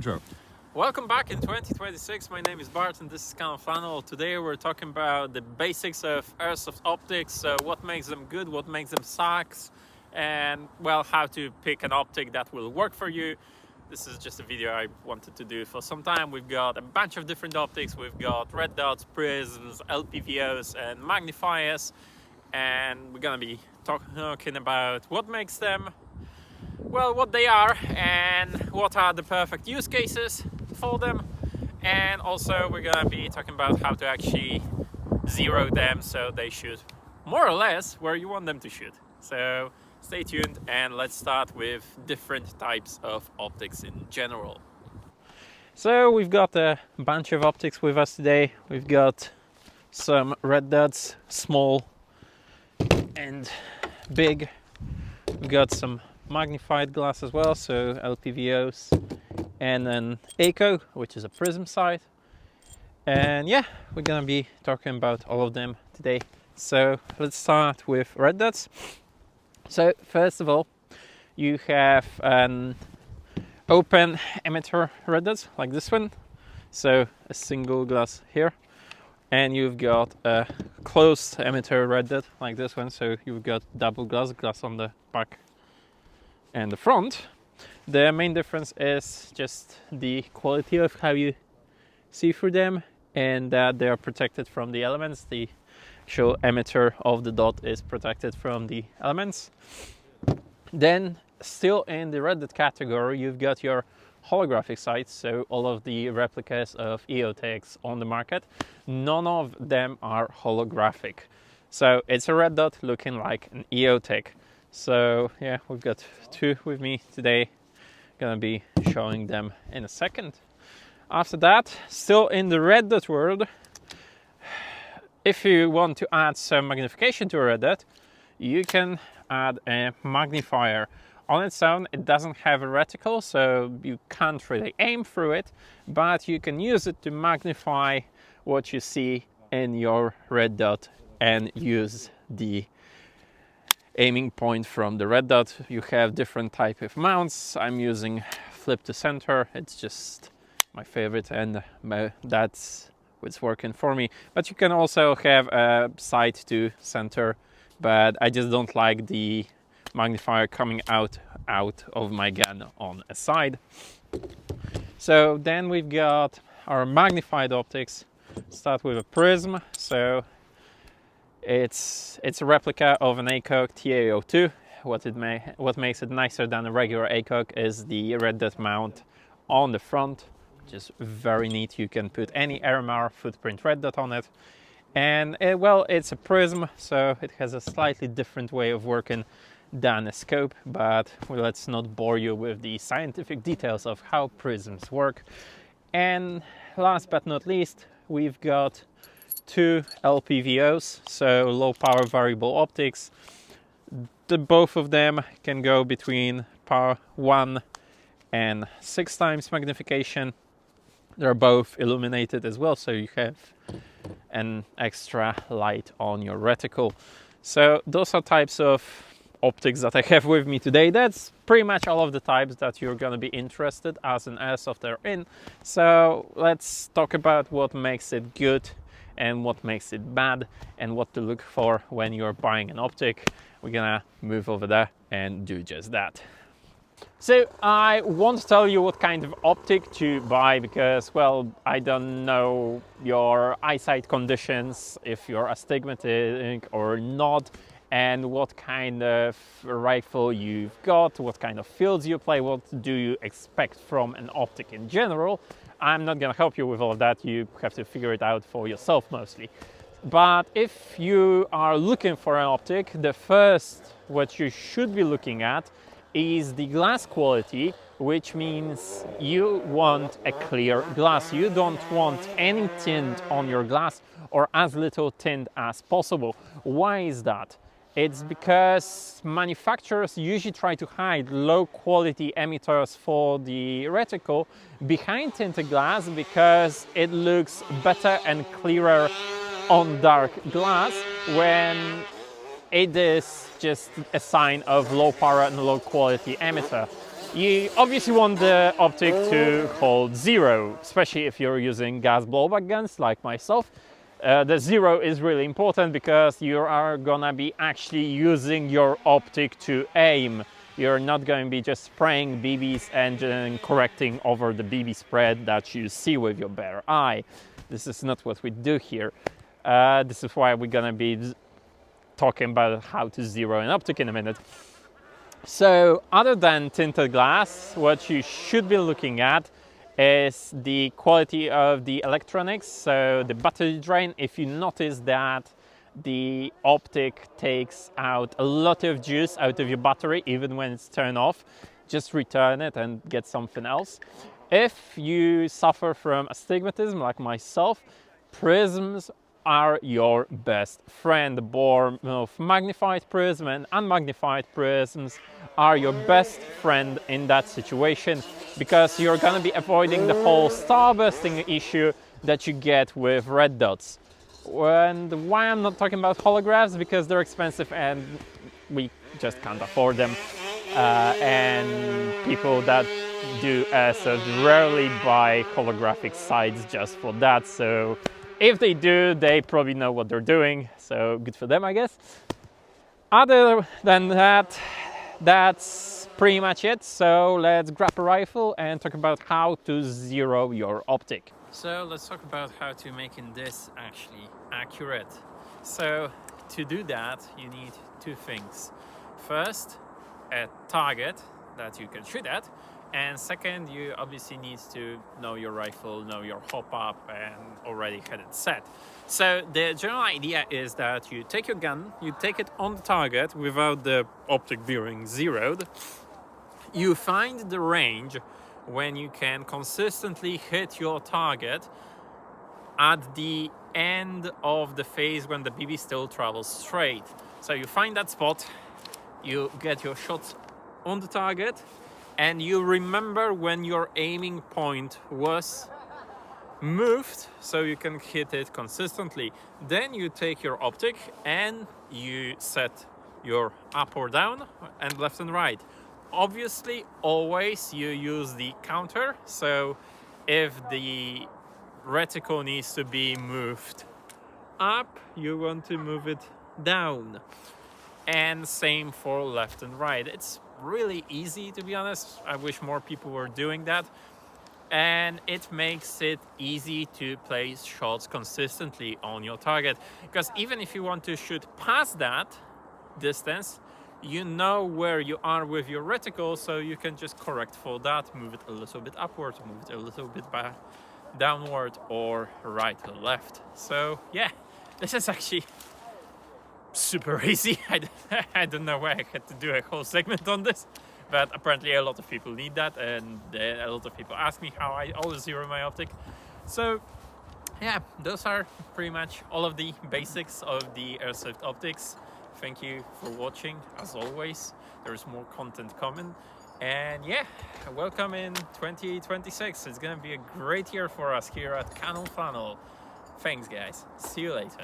Intro. Welcome back in 2026. My name is Bart and this is Flannel. Today we're talking about the basics of Airsoft Optics, what makes them good, what makes them sucks, and well, how to pick an optic that will work for you. This is just a video I wanted to do for some time. We've got a bunch of different optics. We've got red dots, prisms, LPVOs, and magnifiers, and we're gonna be talking about what makes them, well, what they are and what are the perfect use cases for them, and also we're gonna be talking about how to actually zero them so they shoot more or less where you want them to shoot. So stay tuned and let's start with different types of optics in general. So we've got a bunch of optics with us today. We've got some red dots, small and big. We've got some magnified glass as well, so LPVOs, and an ACO, which is a prism sight. And yeah, we're gonna be talking about all of them today. So let's start with red dots. So first of all, you have an open emitter red dots like this one, so a single glass here, and you've got a closed emitter red dot like this one, so you've got double glass on the back and the front. The main difference is just the quality of how you see through them, and that they are protected from the elements. The actual emitter of the dot is protected from the elements. Then still in the red dot category, you've got your holographic sights, so all of the replicas of EOTechs on the market, none of them are holographic. So it's a red dot looking like an EOTech. So yeah, we've got two with me today. Gonna be showing them in a second. After that, still in the red dot world, if you want to add some magnification to a red dot, you can add a magnifier. On its own, it doesn't have a reticle, so you can't really aim through it, but you can use it to magnify what you see in your red dot and use the aiming point from the red dot. You have different type of mounts. I'm using flip to center. It's just my favorite, and that's what's working for me. But you can also have a side to center, but I just don't like the magnifier coming out of my gun on a side. So then we've got our magnified optics. Start with a prism. So it's a replica of an ACOG TAO2. What makes it nicer than a regular ACOG is the red dot mount on the front, which is very neat. You can put any RMR footprint red dot on it, and it's a prism, so it has a slightly different way of working than a scope, but let's not bore you with the scientific details of how prisms work. And last but not least, we've got two LPVOs, so low power variable optics. Both of them can go between power 1 and 6 times magnification. They're both illuminated as well, so you have an extra light on your reticle. So those are types of optics that I have with me today. That's pretty much all of the types that you're going to be interested as an airsofter in. So let's talk about what makes it good and what makes it bad, and what to look for when you're buying an optic. We're gonna move over there and do just that. So I won't tell you what kind of optic to buy because, well, I don't know your eyesight conditions, if you're astigmatic or not, and what kind of rifle you've got, what kind of fields you play, what do you expect from an optic in general. I'm not gonna help you with all of that. You have to figure it out for yourself mostly. But if you are looking for an optic, the first what you should be looking at is the glass quality, which means you want a clear glass. You don't want any tint on your glass, or as little tint as possible. Why is that? It's because manufacturers usually try to hide low quality emitters for the reticle behind tinted glass because it looks better and clearer on dark glass, when it is just a sign of low power and low quality emitter. You obviously want the optic to hold 0, especially if you're using gas blowback guns like myself. The 0 is really important because you are gonna be actually using your optic to aim. You're not going to be just spraying BBs and then correcting over the BB spread that you see with your bare eye. This is not what we do here. This is why we're gonna be talking about how to zero an optic in a minute. So other than tinted glass, what you should be looking at is the quality of the electronics, so the battery drain. If you notice that the optic takes out a lot of juice out of your battery even when it's turned off, just return it and get something else. If you suffer from astigmatism like myself, prisms are your best friend. Both magnified prism and unmagnified prisms are your best friend in that situation, because you're going to be avoiding the whole starbursting issue that you get with red dots. And why I'm not talking about holographs, because they're expensive and we just can't afford them, and people that do airsoft rarely buy holographic sights just for that. So if they do, they probably know what they're doing, so good for them, I guess. Other than that, that's pretty much it. So let's grab a rifle and talk about how to zero your optic. So let's talk about how to making this actually accurate. So to do that, you need two things. First, a target that you can shoot at. And second, you obviously need to know your rifle, know your hop up, and already had it set. So the general idea is that you take your gun, you take it on the target without the optic being zeroed. You find the range when you can consistently hit your target at the end of the phase when the BB still travels straight. So you find that spot, you get your shots on the target, and you remember when your aiming point was moved so you can hit it consistently. Then you take your optic and you set your up or down and left and right. Obviously, always you use the counter. So if the reticle needs to be moved up, you want to move it down. And same for left and right. It's really easy, to be honest. I wish more people were doing that, and it makes it easy to place shots consistently on your target, because even if you want to shoot past that distance, you know where you are with your reticle, so you can just correct for that, move it a little bit upward, move it a little bit back downward, or right or left. So yeah, this is actually super easy. I don't know why I had to do a whole segment on this, but apparently a lot of people need that, and a lot of people ask me how I always zero my optic. So yeah, those are pretty much all of the basics of the Airsoft optics. Thank you for watching. As always, there's more content coming, and yeah, welcome in 2026. It's gonna be a great year for us here at Flannel. Thanks guys, see you later.